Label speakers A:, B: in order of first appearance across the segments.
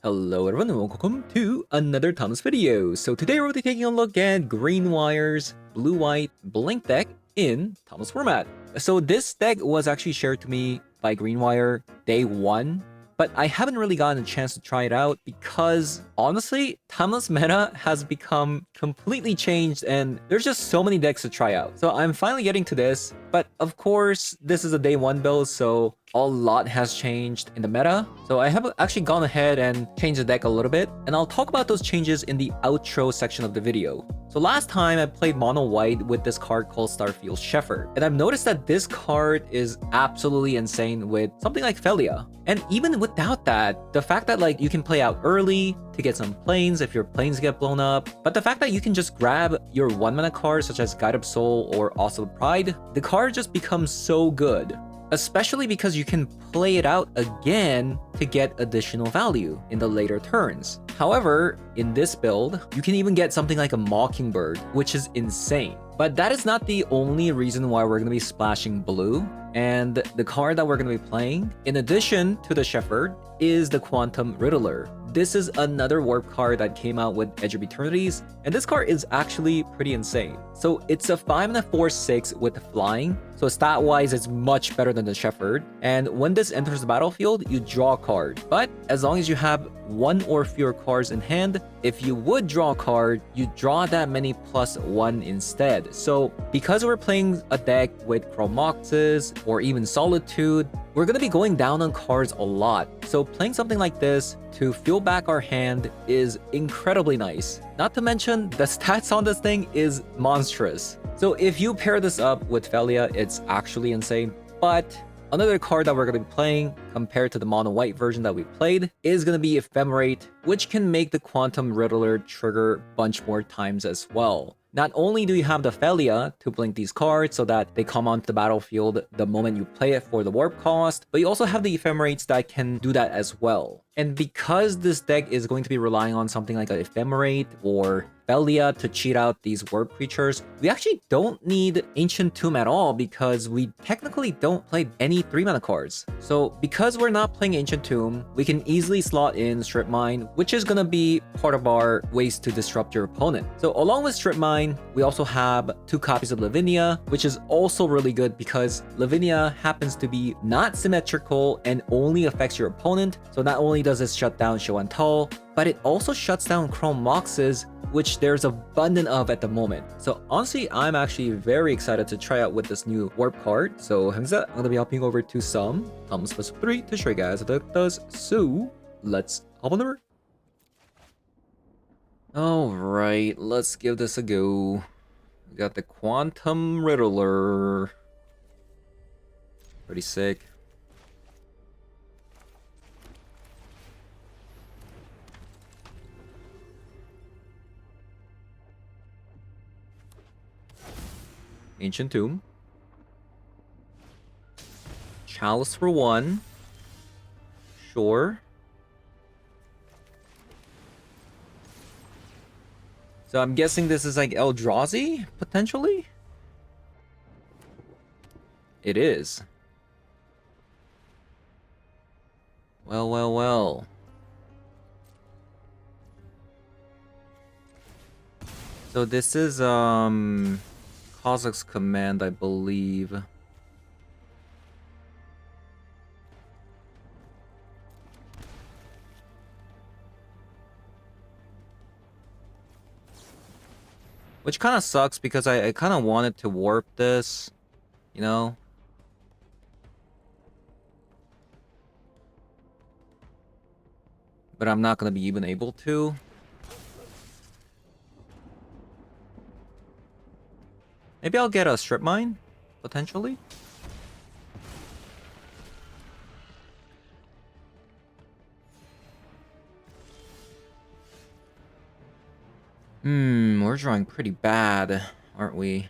A: Hello everyone and welcome to another Thomas video. So today we'll be taking a look at Green Wire's Blue-White Blink deck in Thomas format. So this deck was actually shared to me by Green Wire day 1, but I haven't really gotten a chance to try it out because honestly, Thomas meta has become completely changed and there's just so many decks to try out. So I'm finally getting to this, but of course this is a day 1 build, so a lot has changed in the meta. So I have actually gone ahead and changed the deck a little bit, and I'll talk about those changes in the outro section of the video. So last time I played mono white with this card called Starfield Shepherd, and I've noticed that this card is absolutely insane with something like Felia. And even without that, the fact that like you can play out early to get some planes if your planes get blown up, but the fact that you can just grab your 1-mana cards such as Guide of Soul or Also Pride, the card just becomes so good. Especially because you can play it out again to get additional value in the later turns. However, in this build, you can even get something like a Mockingbird, which is insane. But that is not the only reason why we're going to be splashing blue. And the card that we're going to be playing, in addition to the Shepherd, is the Quantum Riddler. This is another warp card that came out with Edge of Eternities, and this card is actually pretty insane. So it's a 5/4/6 with flying, so stat-wise it's much better than the Shepherd. And when this enters the battlefield, you draw a card. But as long as you have 1 or fewer cards in hand, if you would draw a card, you draw that many +1 instead. So because we're playing a deck with Chromoxes or even Solitude, we're going to be going down on cards a lot. So playing something like this to fuel back our hand is incredibly nice. Not to mention, the stats on this thing is monstrous. So if you pair this up with Felia, it's actually insane. But another card that we're going to be playing, compared to the mono white version that we played, is going to be Ephemerate, which can make the Quantum Riddler trigger a bunch more times as well. Not only do you have the Felia to blink these cards so that they come onto the battlefield the moment you play it for the warp cost, but you also have the Ephemerates that can do that as well. And because this deck is going to be relying on something like an Ephemerate or Felia to cheat out these warp creatures, we actually don't need Ancient Tomb at all because we technically don't play any 3-mana cards. So because we're not playing Ancient Tomb, we can easily slot in Strip Mine, which is going to be part of our ways to disrupt your opponent. So along with Strip Mine, we also have 2 copies of Lavinia, which is also really good because Lavinia happens to be not symmetrical and only affects your opponent. So not only does it shut down Show and Tell, but it also shuts down Chrome Moxes, which there's abundant of at the moment. So honestly, I'm actually very excited to try out with this new warp card. So I'm going to be hopping over to some Thomas Plus 3 to show you guys how that does. So let's hop on over. Alright, let's give this a go. We got the Quantum Riddler. Pretty sick. Ancient Tomb. Chalice for 1. Sure. So I'm guessing this is like Eldrazi, potentially? It is. Well, well, well. So this is, Kozak's command, I believe. Which kind of sucks because I kind of wanted to warp this, you know? But I'm not going to be even able to. Maybe I'll get a Strip Mine, potentially. We're drawing pretty bad, aren't we?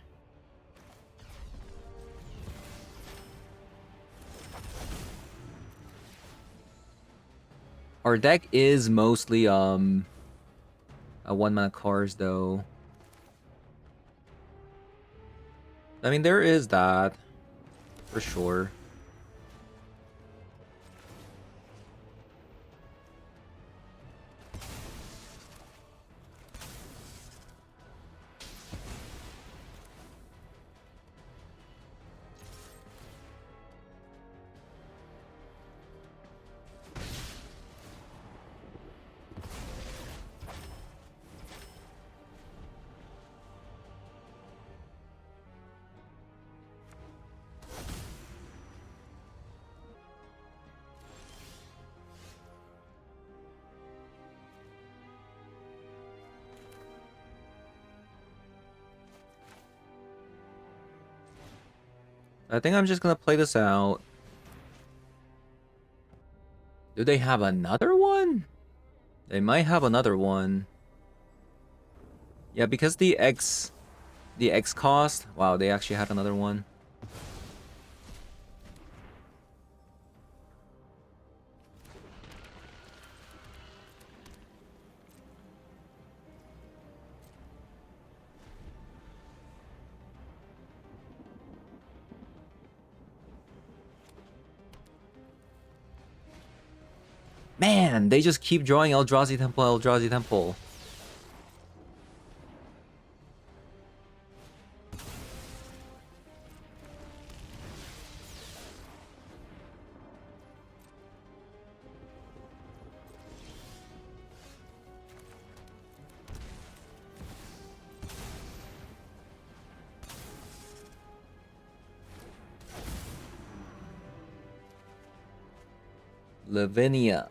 A: Our deck is mostly a 1-mana cards though. I mean, there is that, for sure. I think I'm just gonna play this out. Do they have another one? They might have another one. Yeah, because the X cost. Wow, they actually had another one. Man, they just keep drawing Eldrazi Temple, Eldrazi Temple. Lavinia.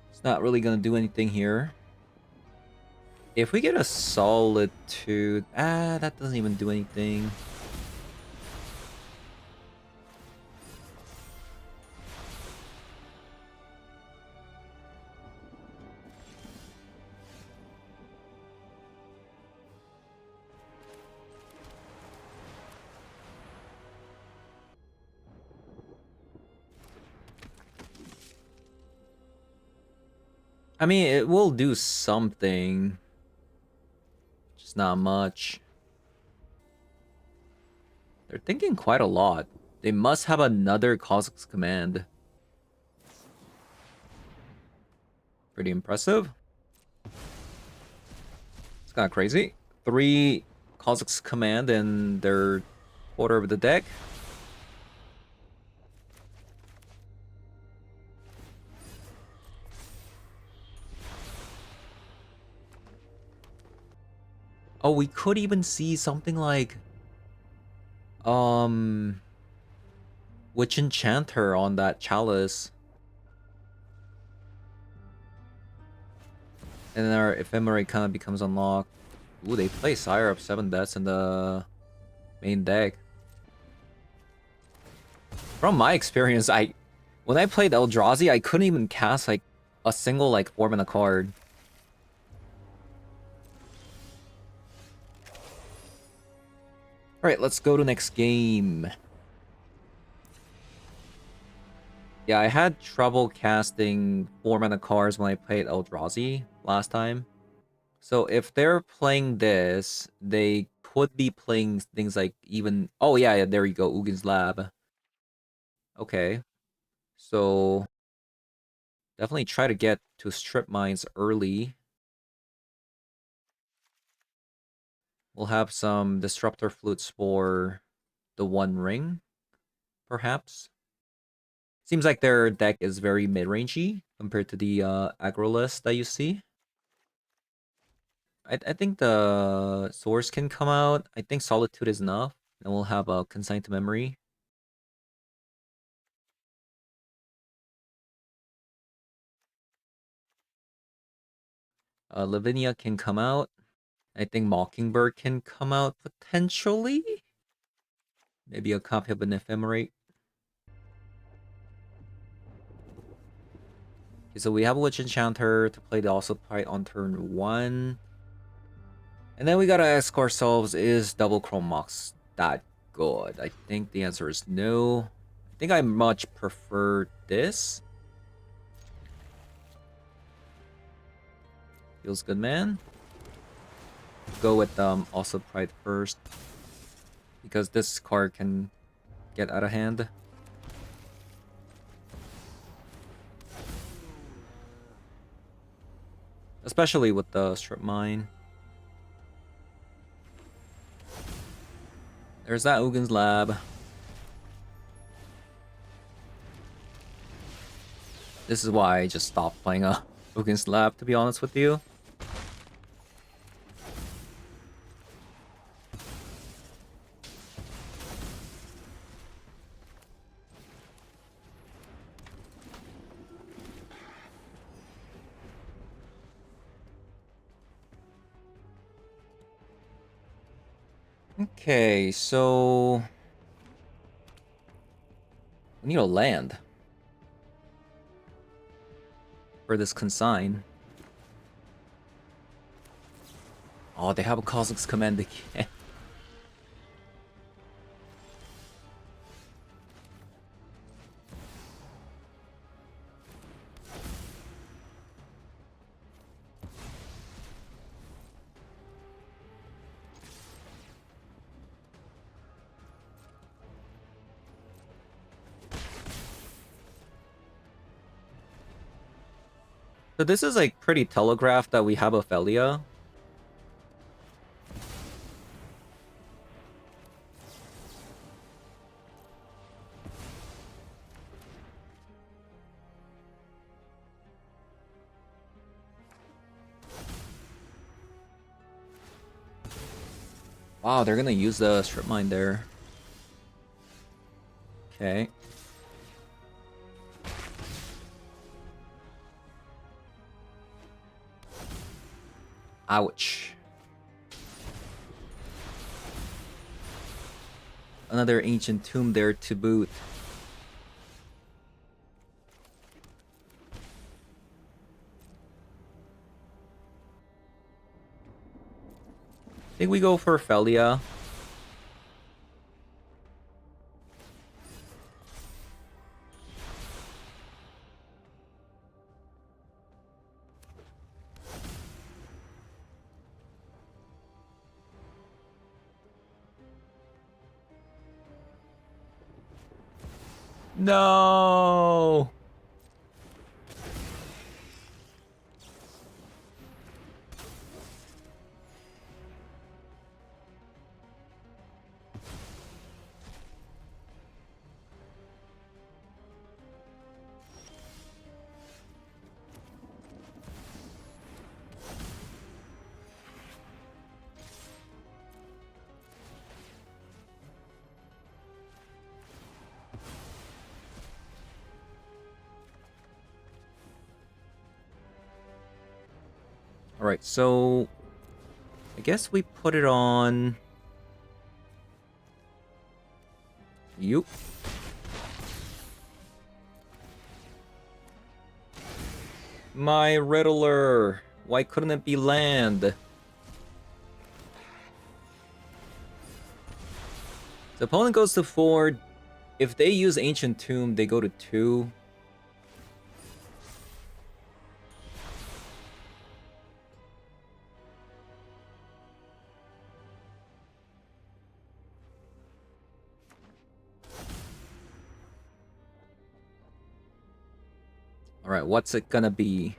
A: It's not really gonna do anything here. If we get a Solitude... that doesn't even do anything. I mean, it will do something. Just not much. They're thinking quite a lot. They must have another Cosmos Command. Pretty impressive. It's kind of crazy. 3 Cosmos Command in their quarter of the deck. Oh, we could even see something like... Witch Enchanter on that Chalice. And then our Ephemerate kind of becomes unlocked. Ooh, they play Sire of 7 Deaths in the main deck. From my experience, when I played Eldrazi, I couldn't even cast like a single like 4-mana card. Alright, let's go to next game. Yeah, I had trouble casting 4-mana cards when I played Eldrazi last time. So if they're playing this, they could be playing things like even... Oh yeah, there you go, Ugin's Lab. Okay. So definitely try to get to strip mines early. We'll have some Disruptor Flutes for the One Ring, perhaps. Seems like their deck is very mid-rangey compared to the aggro list that you see. I think the Source can come out. I think Solitude is enough. And we'll have a Consign to Memory. Lavinia can come out. I think Mockingbird can come out potentially. Maybe a copy of an Ephemerate. Okay, so we have a Witch Enchanter to play the also fight on turn 1. And then we gotta ask ourselves, is Double Chrome Mox that good? I think the answer is no. I think I much prefer this. Feels good, man. Go with also Pride first, because this card can get out of hand. Especially with the Strip Mine. There's that Ugin's Lab. This is why I just stopped playing Ugin's Lab, to be honest with you. Okay, so we need a land for this consign. Oh, they have a Cosmic's Command again. So this is like pretty telegraphed that we have Ophelia. Wow, they're gonna use the strip mine there. Okay. Ouch. Another ancient tomb there to boot. I think we go for Ophelia. No. Alright, so I guess we put it on. Yup. My Riddler. Why couldn't it be land? The opponent goes to 4. If they use Ancient Tomb, they go to 2. Alright, what's it gonna be?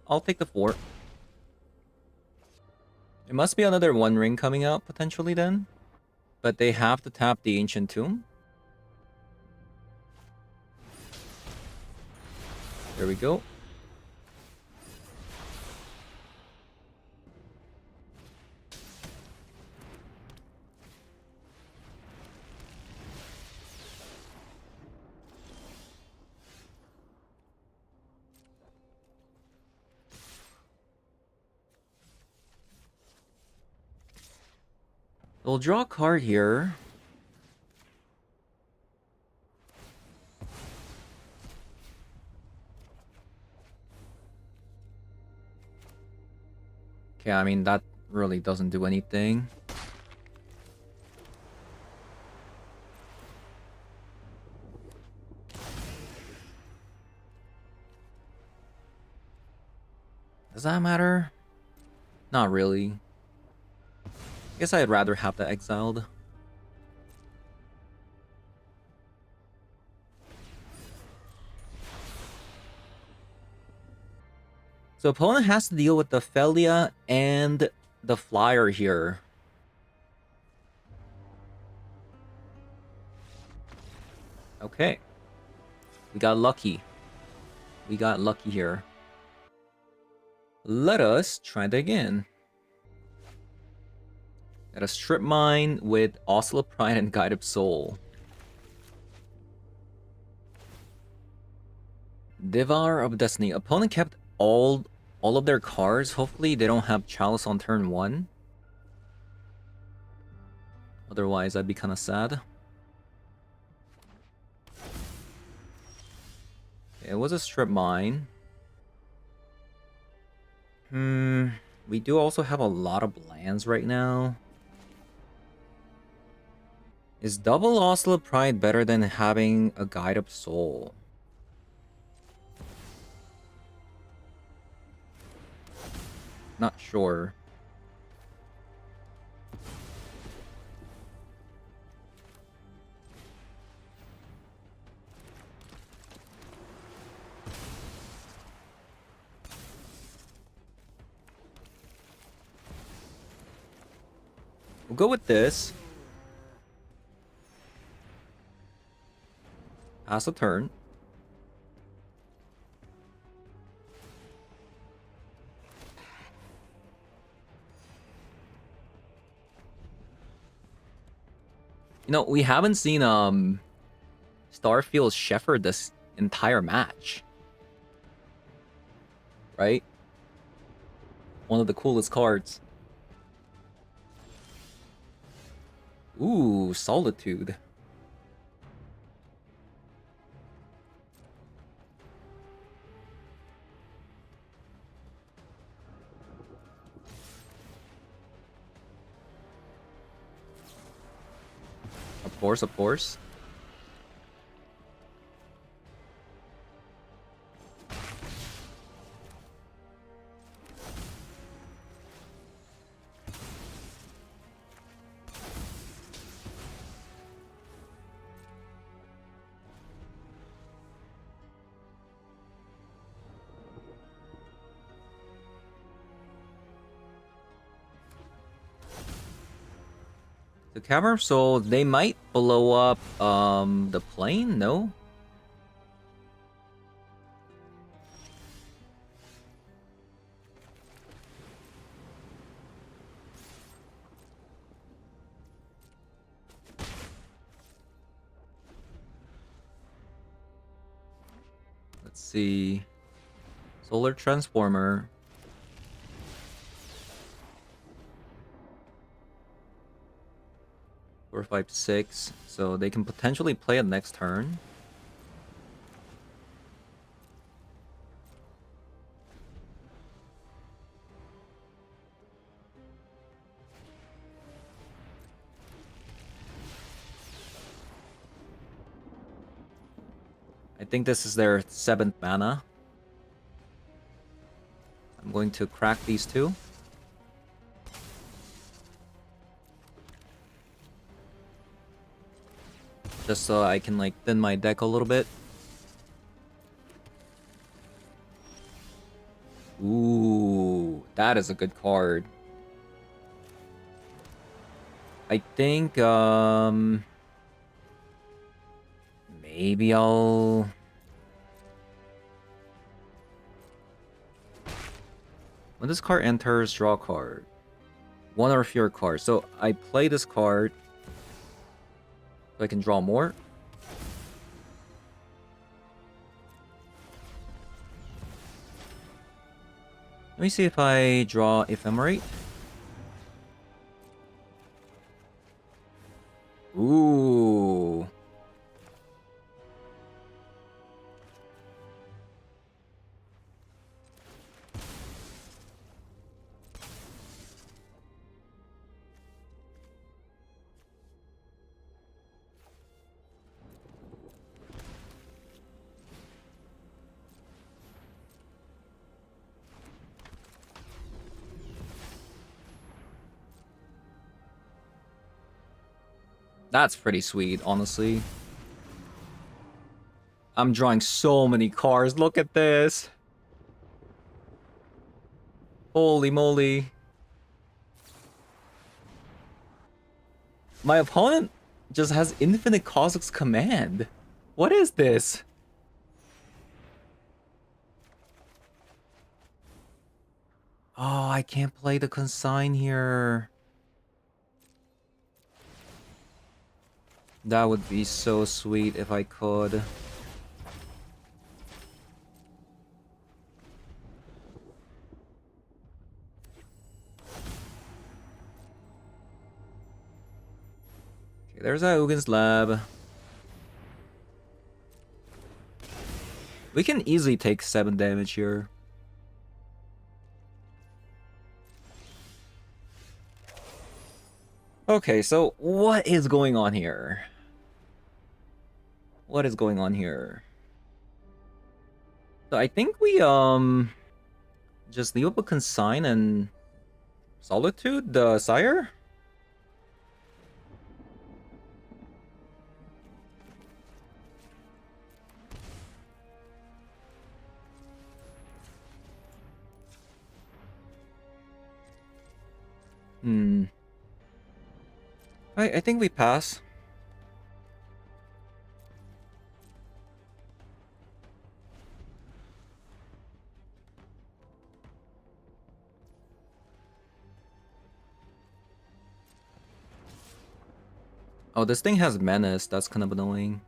A: I'll take the 4. It must be another 1 ring coming out, potentially, then. But they have to tap the Ancient Tomb. There we go. We'll draw a card here. Okay, I mean, that really doesn't do anything. Does that matter? Not really. I guess I'd rather have that exiled. So opponent has to deal with the Ophelia and the Flyer here. Okay. We got lucky. We got lucky here. Let us try that again. Got a Strip Mine with Oscilla Pride and Guide of Soul. Devour of Destiny. Opponent kept all of their cards. Hopefully they don't have Chalice on turn 1. Otherwise, I'd be kind of sad. It was a strip mine. We do also have a lot of lands right now. Is double Oscillate Pride better than having a Guide Up Soul? Not sure. We'll go with this. Pass a turn. You know, we haven't seen Starfield Shepherd this entire match. Right? One of the coolest cards. Ooh, Solitude. Of course, of course. The Cavern of Soul, they might blow up the plane, no? Let's see. Solar Transformer. Four, 5, 6. So they can potentially play it next turn. I think this is their 7th mana. I'm going to crack these two. Just so I can like thin my deck a little bit. Ooh, that is a good card. I think maybe I'll when this card enters, draw a card. One or fewer cards. So I play this card so I can draw more. Let me see if I draw Ephemerate. Ooh. That's pretty sweet, honestly. I'm drawing so many cards. Look at this. Holy moly. My opponent just has infinite Kha'Zix Command. What is this? Oh, I can't play the consign here. That would be so sweet if I could. Okay, there's a Ugin's Lab. We can easily take 7 damage here. Okay, so what is going on here? What is going on here? So I think we just leave up a consign and Solitude the Sire? I think we pass. Oh, this thing has Menace. That's kind of annoying.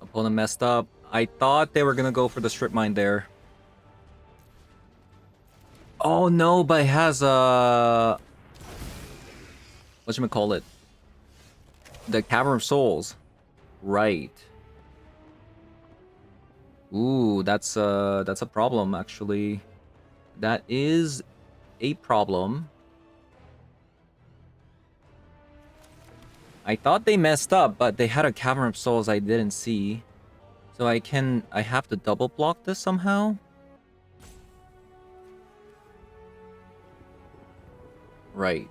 A: Opponent messed up. I thought they were gonna go for the strip mine there. Oh no, but it has whatchamacallit? The Cavern of Souls. Right. Ooh, that's a problem actually. That is a problem. I thought they messed up, but they had a Cavern of Souls I didn't see. So I have to double block this somehow? Right.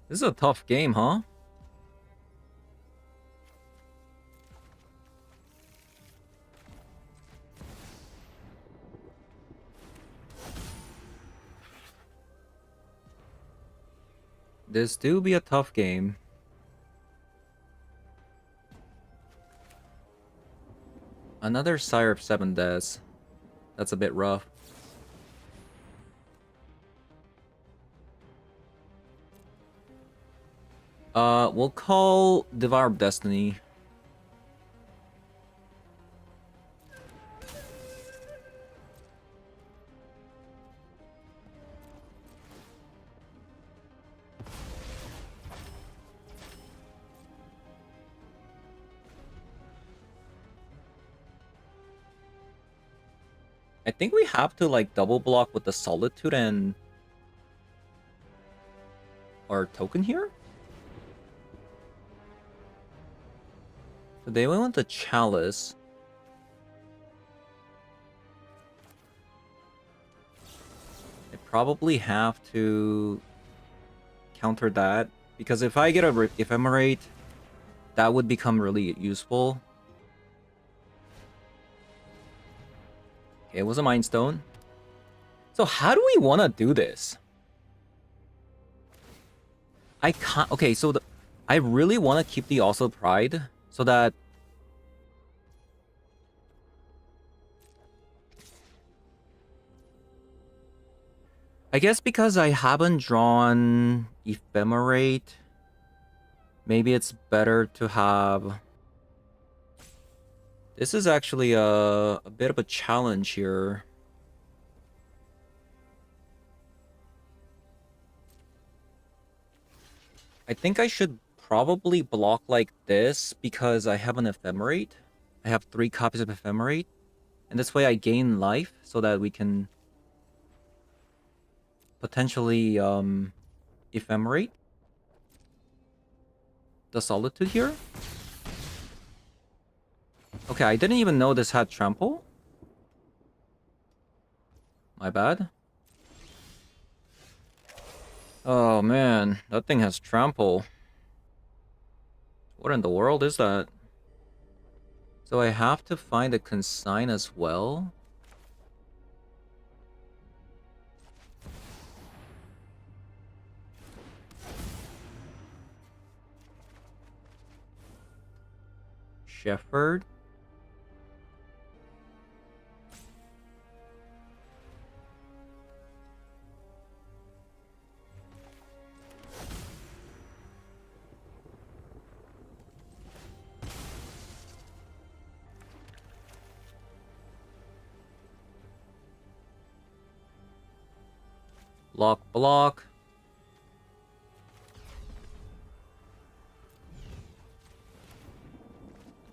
A: This is a tough game, huh? This do be a tough game. Another Sire of 7 deaths. That's a bit rough. We'll call Devour of Destiny. I think we have to like double block with the Solitude and our token here. So they went with the Chalice. I probably have to counter that because if I get a Ephemerate, that would become really useful. Okay, it was a Mind Stone. So how do we want to do this? I can't. Okay, so I really want to keep the Also Pride so that I guess because I haven't drawn Ephemerate, maybe it's better to have. This is actually a bit of a challenge here. I think I should probably block like this because I have an Ephemerate. I have 3 copies of Ephemerate. And this way I gain life so that we can potentially Ephemerate the Solitude here. Okay, I didn't even know this had Trample. My bad. Oh man, that thing has Trample. What in the world is that? So I have to find a consign as well. Shepherd. Block.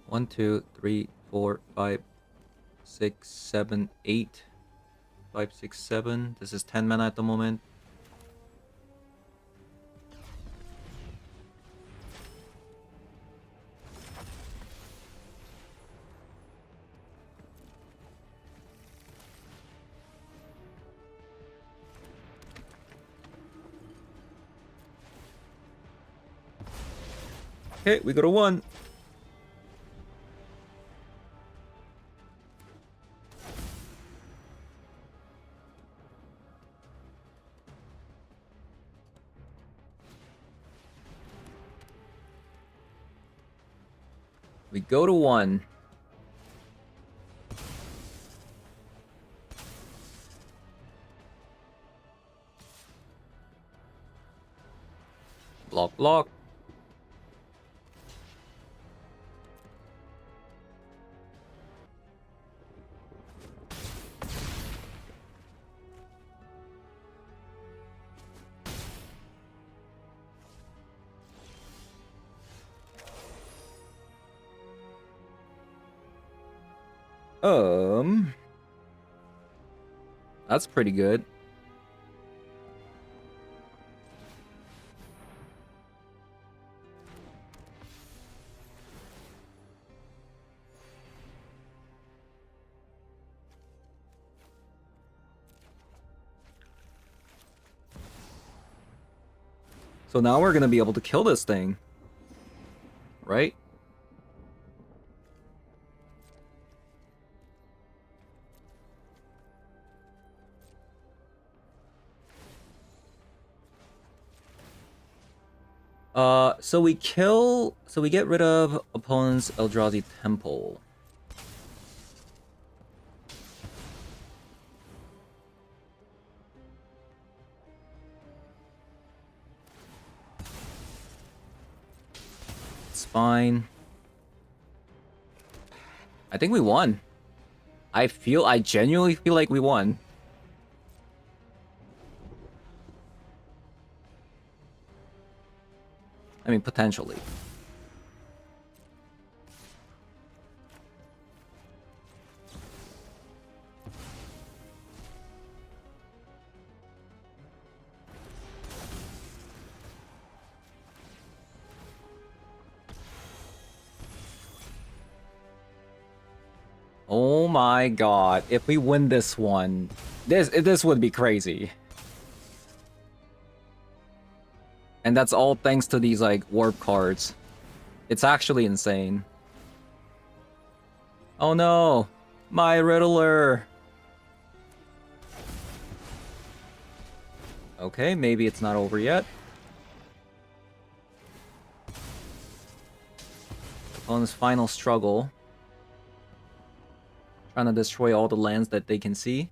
A: 1, 2, 3, 4, 5, 6, 7, 8. 5, 6, 7. This is 10 mana at the moment. Okay, we go to 1. We go to 1. Block. That's pretty good. So now we're gonna be able to kill this thing. Right? So we get rid of opponent's Eldrazi Temple. It's fine. I think we won. I genuinely feel like we won. I mean, potentially. Oh my god, if we win this one, this would be crazy. And that's all thanks to these, like, warp cards. It's actually insane. Oh no! My Riddler! Okay, maybe it's not over yet. Opponent's final struggle. Trying to destroy all the lands that they can see.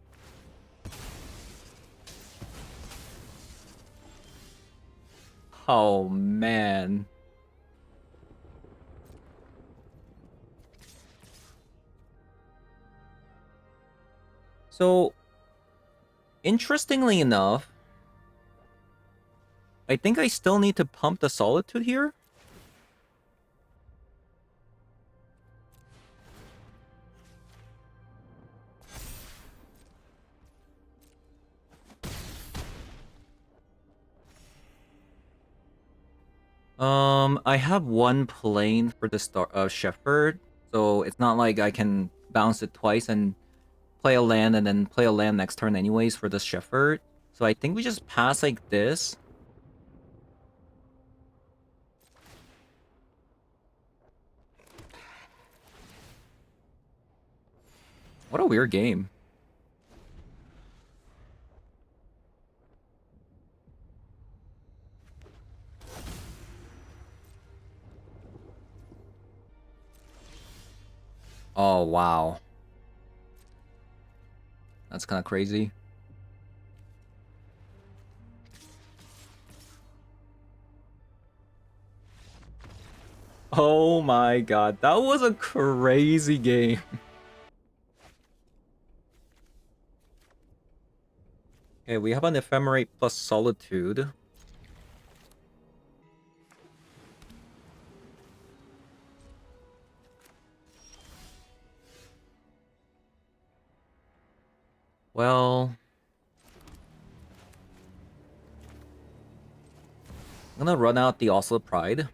A: Oh man. So, interestingly enough, I think I still need to pump the Solitude here. I have one plane for the Shepherd, so it's not like I can bounce it twice and play a land and then play a land next turn anyways for the Shepherd. So I think we just pass like this. What a weird game. Oh, wow. That's kind of crazy. Oh my god, that was a crazy game. Okay, we have an Ephemerate plus Solitude. Well... I'm gonna run out the Oslo Pride.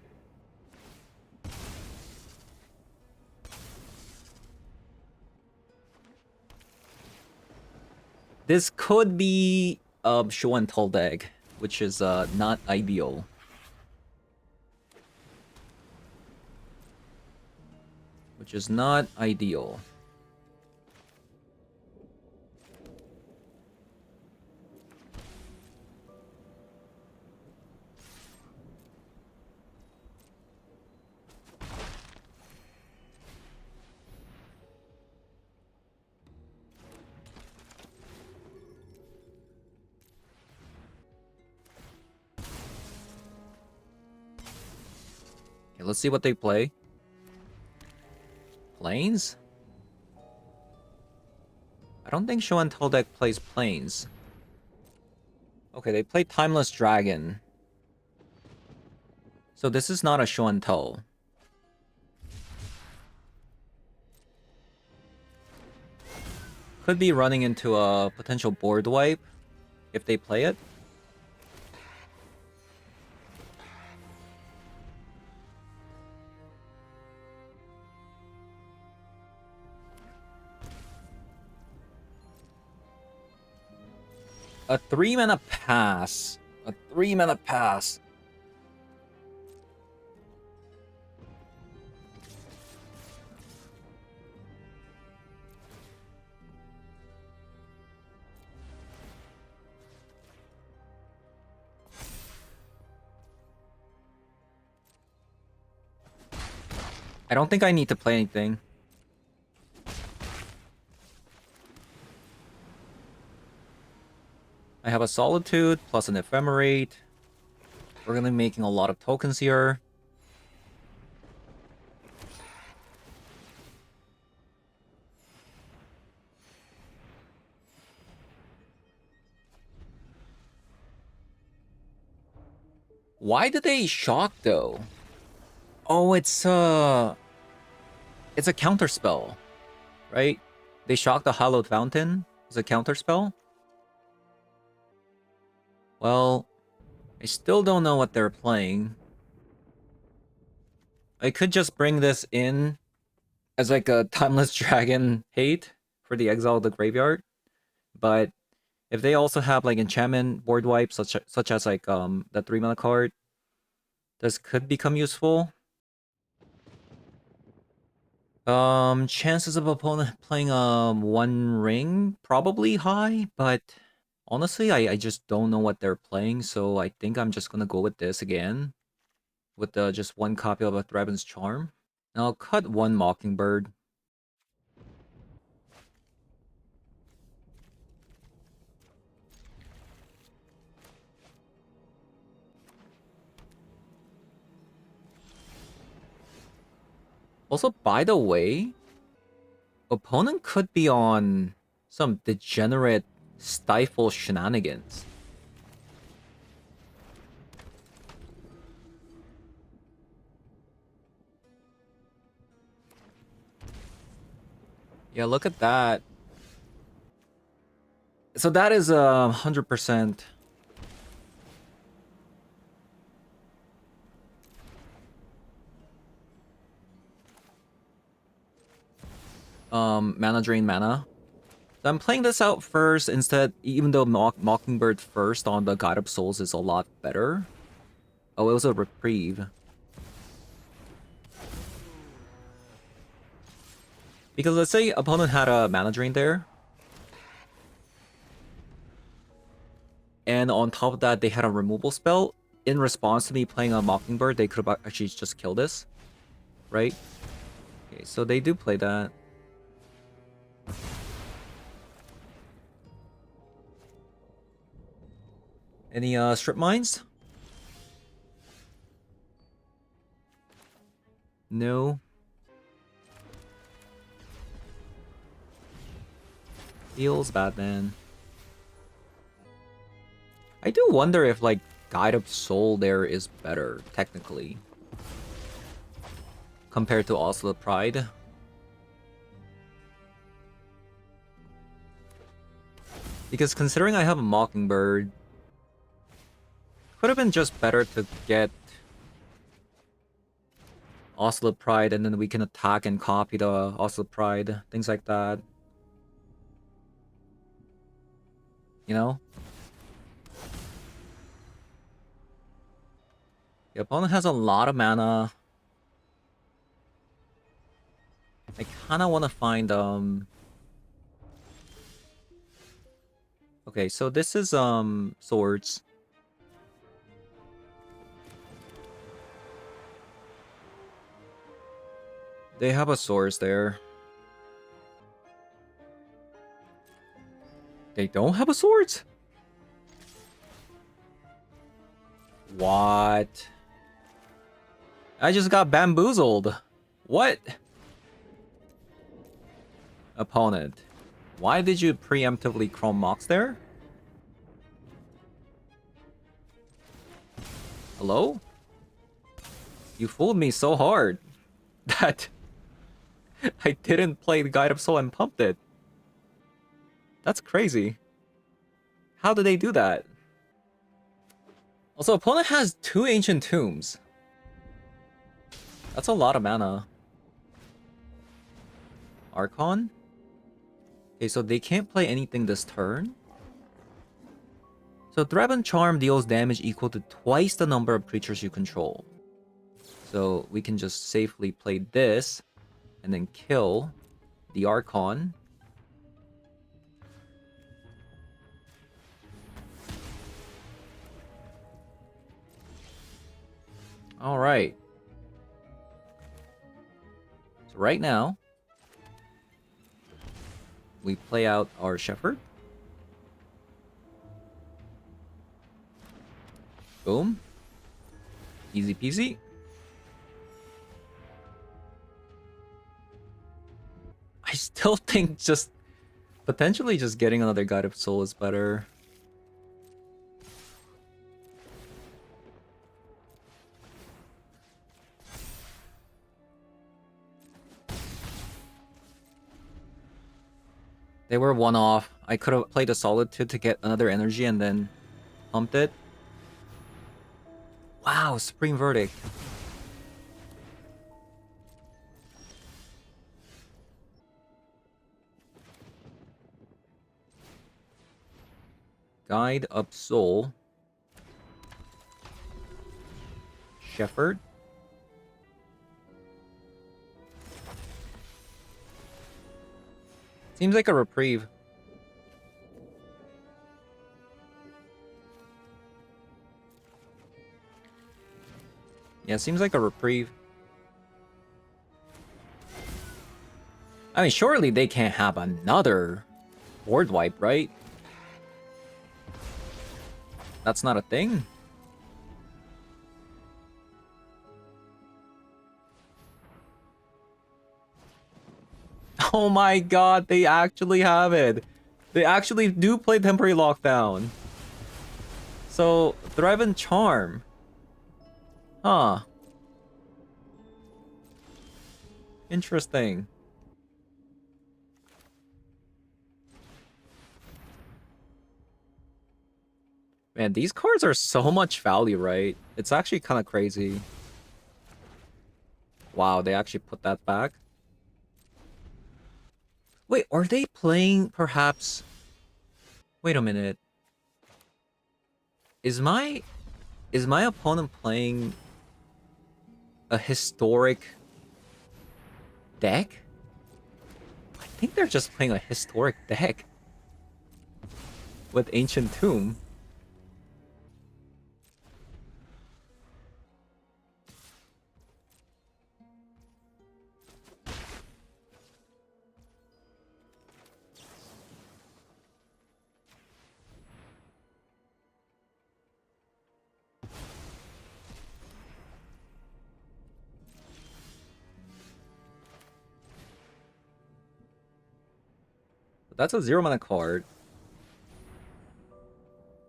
A: This could be Show and Tell deck, which is not ideal. Which is not ideal. Okay, let's see what they play. Planes? I don't think Show and Tell deck plays planes. Okay, they play Timeless Dragon. So this is not a Show and Tell. Could be running into a potential board wipe if they play it. A 3-mana pass. A 3-mana pass. I don't think I need to play anything. I have a Solitude plus an Ephemerate. We're gonna be making a lot of tokens here. Why did they shock though? Oh, it's a counter spell, right? They shocked the Hallowed Fountain. It's a counter spell. Well, I still don't know what they're playing. I could just bring this in as like a Timeless Dragon hate for the Exile of the Graveyard. But if they also have like enchantment board wipes such as like the 3-mana card, this could become useful. Chances of opponent playing One Ring probably high, but honestly I just don't know what they're playing, so I think I'm just gonna go with this again. With just one copy of a Thraben's Charm. And I'll cut one Mockingbird. Also, by the way, opponent could be on some degenerate stifle shenanigans. Yeah, look at that. So that is 100%. Mana drain mana. So I'm playing this out first instead, even though Mockingbird first on the God of Souls is a lot better. Oh, it was a reprieve. Because let's say opponent had a mana drain there. And on top of that, they had a removal spell. In response to me playing a Mockingbird, they could have actually just killed this. Right? Okay, so they do play that. Any strip mines? No. Feels bad, man. I do wonder if, like, Guide of Soul there is better, technically. Compared to Oslo Pride. Because considering I have a Mockingbird, could have been just better to get Oslo Pride and then we can attack and copy the Oslo Pride, things like that. You know? The opponent has a lot of mana. I kinda wanna find okay, so this is swords. They have a source there. They don't have a swords? What? I just got bamboozled. What? Opponent. Why did you preemptively Chrome Mox there? Hello? You fooled me so hard that I didn't play the Guide of Soul and pumped it. That's crazy. How did they do that? Also, opponent has 2 Ancient Tombs. That's a lot of mana. Archon? Okay, so they can't play anything this turn. So Threaten Charm deals damage equal to twice the number of creatures you control. So we can just safely play this and then kill the Archon. Alright. So right now, we play out our Shepherd. Boom. Easy peasy. I still think just potentially just getting another Guide of Soul is better. They were one off. I could have played a Solitude to get another energy and then pumped it. Wow, Supreme Verdict. Guide of Soul. Shepherd. Seems like a reprieve. Yeah, seems like a reprieve. I mean, surely they can't have another board wipe, right? That's not a thing. Oh my god, they actually have it. They actually do play Temporary Lockdown. So, Thrive and Charm. Huh. Interesting. Man, these cards are so much value, right? It's actually kind of crazy. Wow, they actually put that back. Wait, are they playing perhaps... Wait a minute. Is my opponent playing a historic deck? I think they're just playing a historic deck with Ancient Tomb. That's a 0 mana card.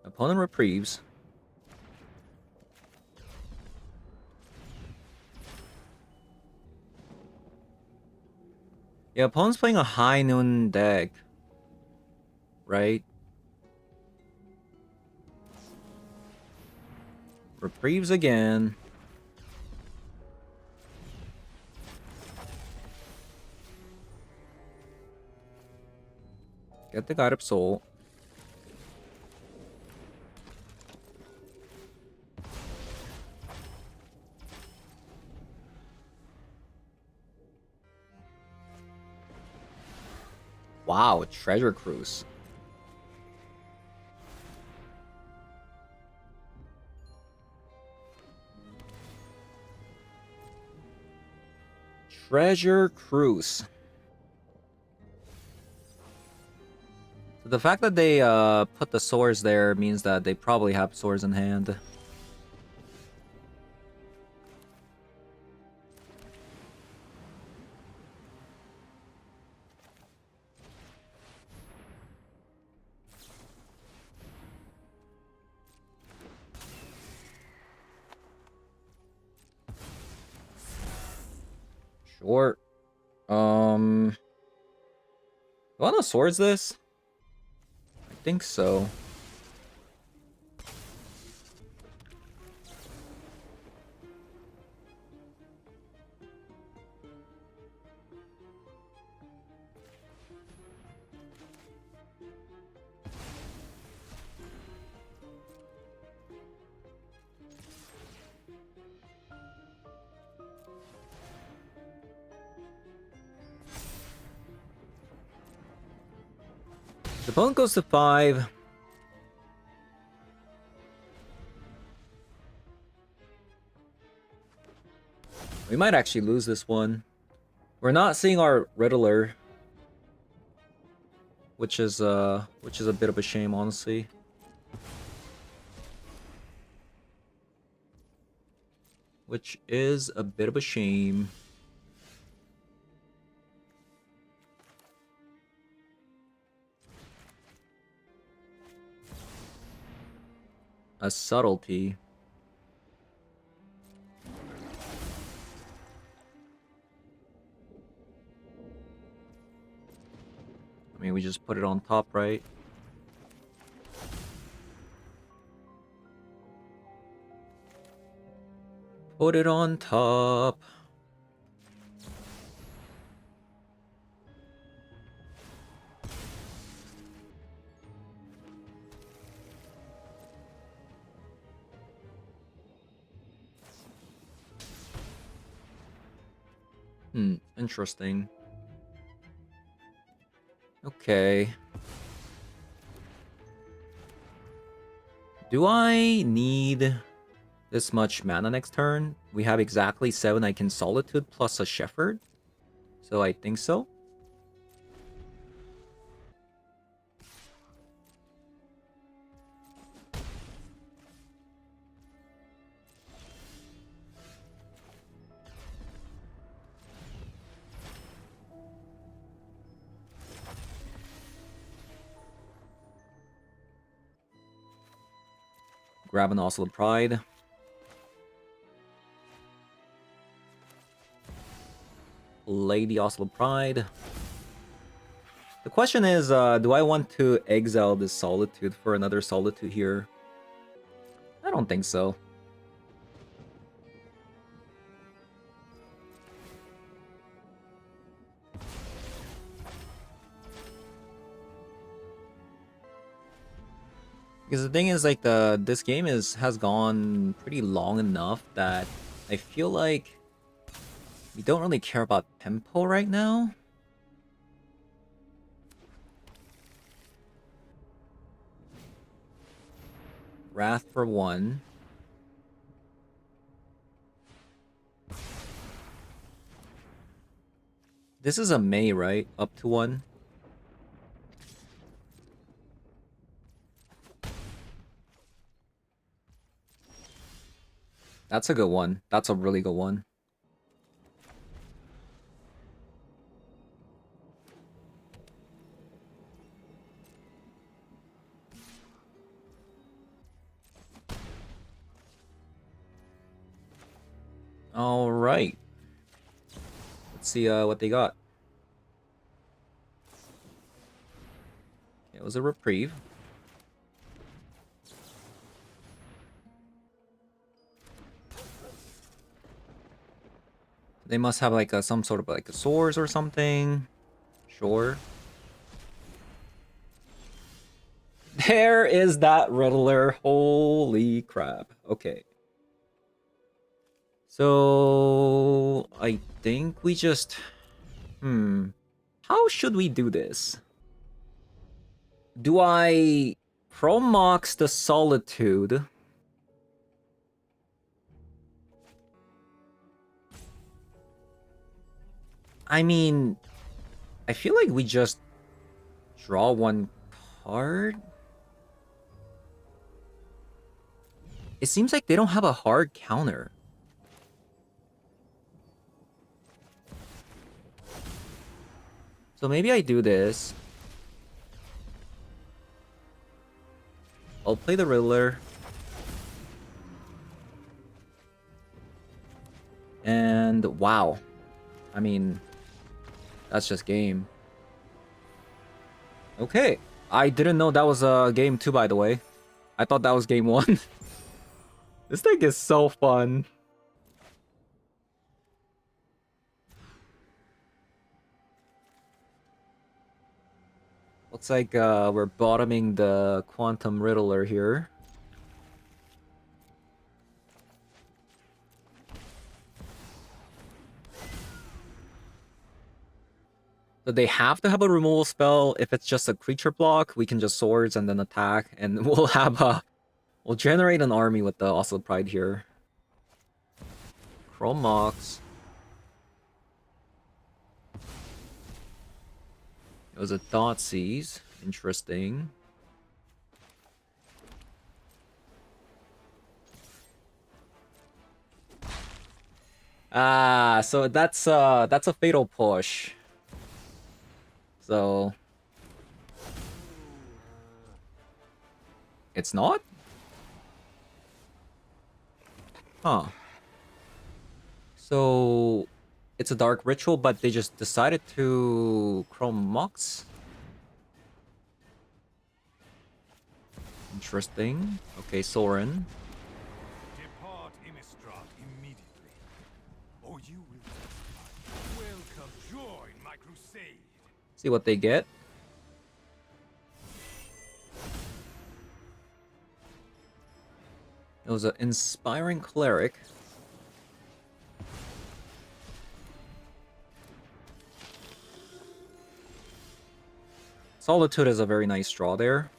A: Opponent reprieves. Yeah, opponent's playing a high noon deck. Right? Reprieves again. Get the Guide Up Soul. Wow, Treasure Cruise. Treasure Cruise. So the fact that they put the swords there means that they probably have swords in hand. Sure. Do I want to swords this? I think so. The opponent goes to 5. We might actually lose this one. We're not seeing our Riddler, which is a bit of a shame, honestly. Which is a bit of a shame. A subtlety. I mean, we just put it on top, right? Put it on top. Interesting. Okay. Do I need this much mana next turn? We have exactly 7 I can Solitude plus a Shepherd. So I think so. Grab an Oslo Pride. Play the Oslo Pride. The question is, do I want to exile this Solitude for another Solitude here? I don't think so. Because the thing is, like, this game has gone pretty long enough that I feel like we don't really care about tempo right now. Wrath for 1. This is a May, right? Up to 1. That's a good one. That's a really good one. All right. Let's see what they got. It was a reprieve. They must have like some sort of like a swords or something. Sure. There is that Riddler. Holy crap. Okay. So I think we just how should we do this? Do I Promox the Solitude? I mean, I feel like we just draw one card. It seems like they don't have a hard counter. So maybe I do this. I'll play the Riddler. And wow. I mean, that's just game. Okay. I didn't know that was game 2, by the way. I thought that was game 1. This deck is so fun. Looks like we're bottoming the Quantum Riddler here. So they have to have a removal spell. If it's just a creature block, we can just swords and then attack, and we'll have we'll generate an army with the Oslo Pride here. Chrome Mox. It was a Thoughtseize. Interesting. Ah, so that's a fatal push. So it's not? Huh. So it's a dark ritual, but they just decided to Chrome Mox. Interesting. Okay, Soren.
B: Depart Innistrad immediately, or you will welcome join my crusade.
A: See what they get. It was an Inspiring Cleric. Solitude is a very nice draw there.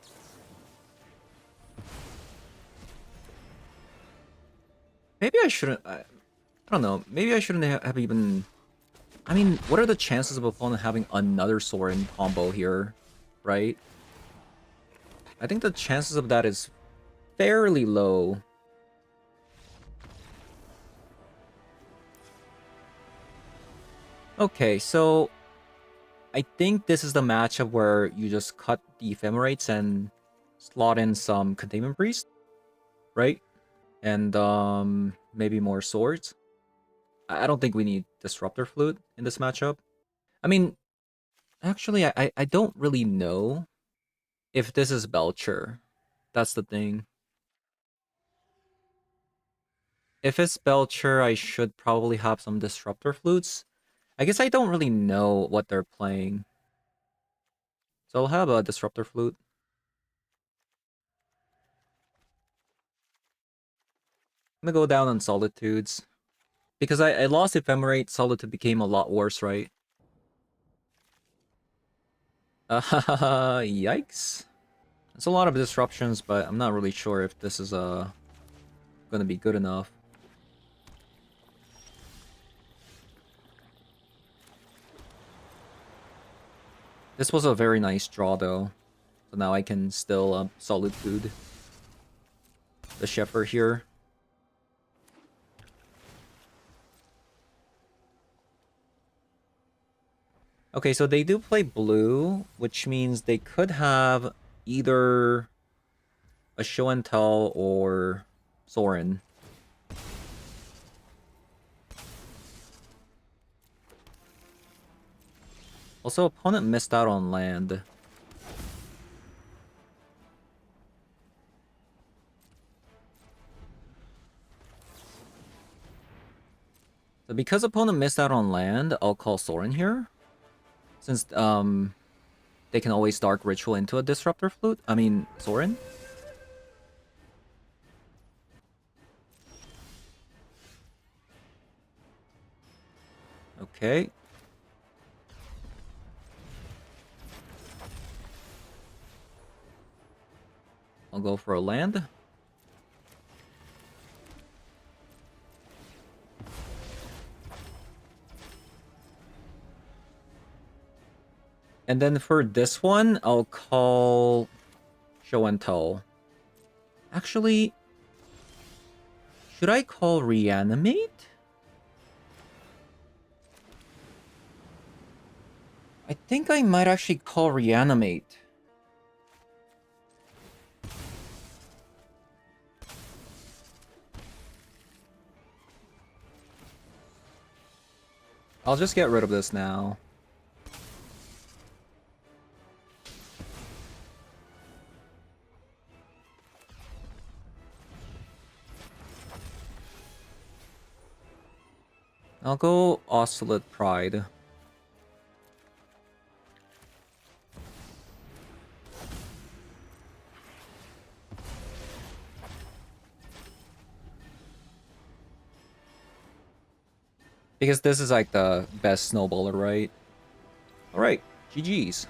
A: Maybe I shouldn't... I don't know. Maybe I shouldn't have even... I mean, what are the chances of opponent having another Soren combo here, right? I think the chances of that is fairly low. Okay, so I think this is the matchup where you just cut the Ephemerates and slot in some Containment Priest, right? And maybe more swords. I don't think we need Disruptor Flute in this matchup. I mean, actually, I don't really know if this is Belcher. That's the thing. If it's Belcher, I should probably have some Disruptor Flutes. I guess I don't really know what they're playing. So I'll have a Disruptor Flute. I'm gonna go down on Solitudes. Because I lost Ephemerate, Solitude became a lot worse, right? Yikes. There's a lot of disruptions, but I'm not really sure if this is gonna be good enough. This was a very nice draw, though. So now I can still Solitude the Shepherd here. Okay, so they do play blue, which means they could have either a Show and Tell or Soren. Also, opponent missed out on land. So because opponent missed out on land, I'll call Sorin here. Since they can always Dark Ritual into a Disruptor Flute. I mean, Sorin. Okay. I'll go for a land. And then for this one, I'll call Show and Tell. Actually, should I call Reanimate? I think I might actually call Reanimate. I'll just get rid of this now. I'll go Oscillate Pride. Because this is like the best snowballer, right? Alright, GG's.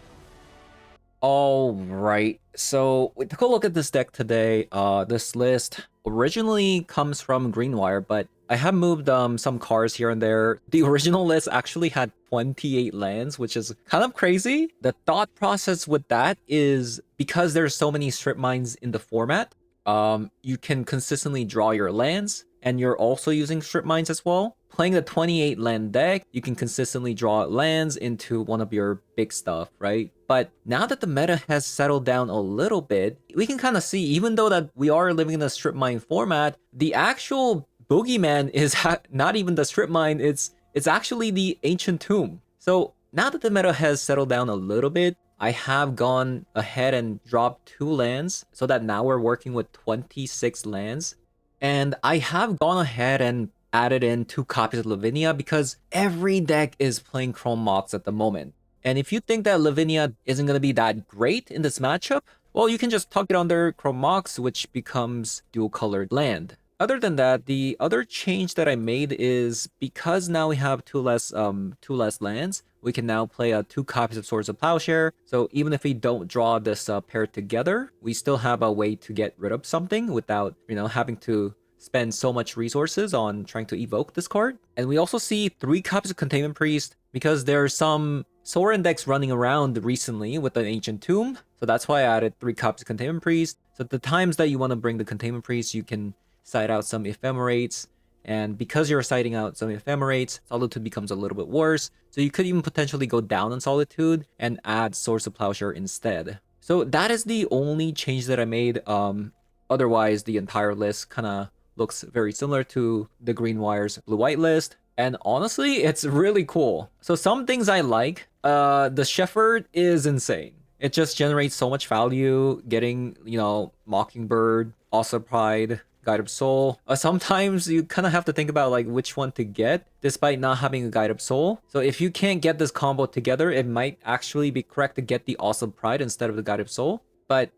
A: Alright, so we took a look at this deck today. This list originally comes from Greenwire, but I have moved some cards here and there. The original list actually had 28 lands, which is kind of crazy. The thought process with that is because there's so many strip mines in the format, you can consistently draw your lands, and you're also using strip mines as well. Playing the 28 land deck, you can consistently draw lands into one of your big stuff, right? But now that the meta has settled down a little bit, we can kind of see, even though that we are living in a strip mine format, the actual boogeyman is not even the strip mine, it's actually the ancient tomb. So now that the meta has settled down a little bit, I have gone ahead and dropped 2 lands so that now we're working with 26 lands. And I have gone ahead and added in 2 copies of Lavinia because every deck is playing Chrome Mox at the moment. And if you think that Lavinia isn't going to be that great in this matchup, well, you can just tuck it under Chrome Mox, which becomes dual-colored land. Other than that, the other change that I made is because now we have two less lands, we can now play 2 copies of Swords of Plowshare. So even if we don't draw this pair together, we still have a way to get rid of something without, having to spend so much resources on trying to evoke this card. And we also see 3 copies of Containment Priest because there are some Sorin decks running around recently with an Ancient Tomb. So that's why I added 3 copies of Containment Priest. So at the times that you want to bring the Containment Priest, you can side out some Ephemerates, and because you're siding out some Ephemerates, Solitude becomes a little bit worse, so you could even potentially go down on Solitude and add Swords of Plowshare instead. So that is the only change that I made. Otherwise, the entire list kind of looks very similar to the Greenwire's blue-white list, and honestly, it's really cool. So some things I like, the Shepherd is insane. It just generates so much value, getting, Mockingbird, Asa Pride, Guide of Soul. Sometimes you kind of have to think about like which one to get despite not having a Guide of Soul. So if you can't get this combo together, it might actually be correct to get the Awesome Pride instead of the Guide of Soul. But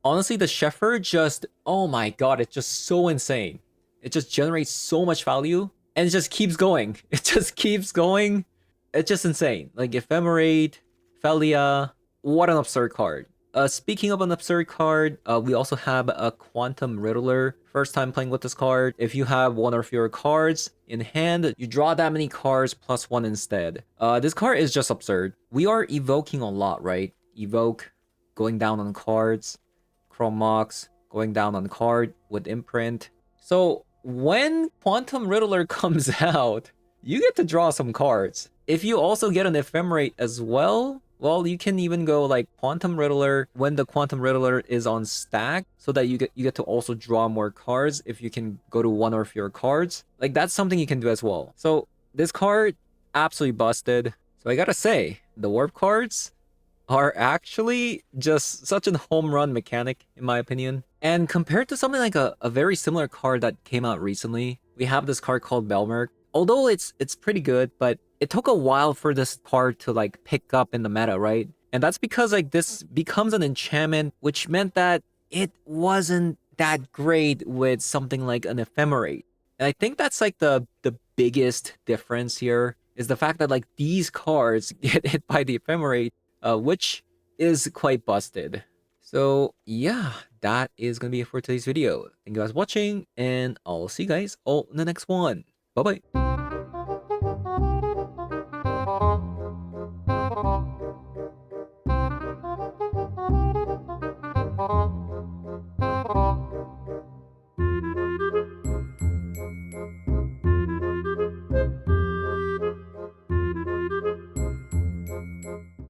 A: honestly, the Shepherd just, oh my god, it's just so insane. It just generates so much value and it just keeps going. It just keeps going. It's just insane. Like Ephemerate, Felia, what an absurd card. Speaking of an absurd card, we also have a Quantum Riddler. First time playing with this card. If you have 1 or fewer cards in hand, you draw that many cards plus 1 instead. This card is just absurd. We are evoking a lot, right? Evoke, going down on cards. Chrome Mox, going down on card with Imprint. So when Quantum Riddler comes out, you get to draw some cards. If you also get an Ephemerate as well, well, you can even go like Quantum Riddler when the Quantum Riddler is on stack so that you get to also draw more cards if you can go to 1 or fewer cards. Like that's something you can do as well. So this card, absolutely busted. So I gotta say, the warp cards are actually just such a home run mechanic, in my opinion. And compared to something like a very similar card that came out recently, we have this card called Belmerk. Although it's pretty good, but it took a while for this card to like pick up in the meta, right? And that's because like this becomes an enchantment, which meant that it wasn't that great with something like an ephemerate. And I think that's like the biggest difference here is the fact that like these cards get hit by the ephemerate, which is quite busted. So yeah, that is gonna be it for today's video. Thank you guys for watching, and I'll see you guys all in the next one. Bye bye.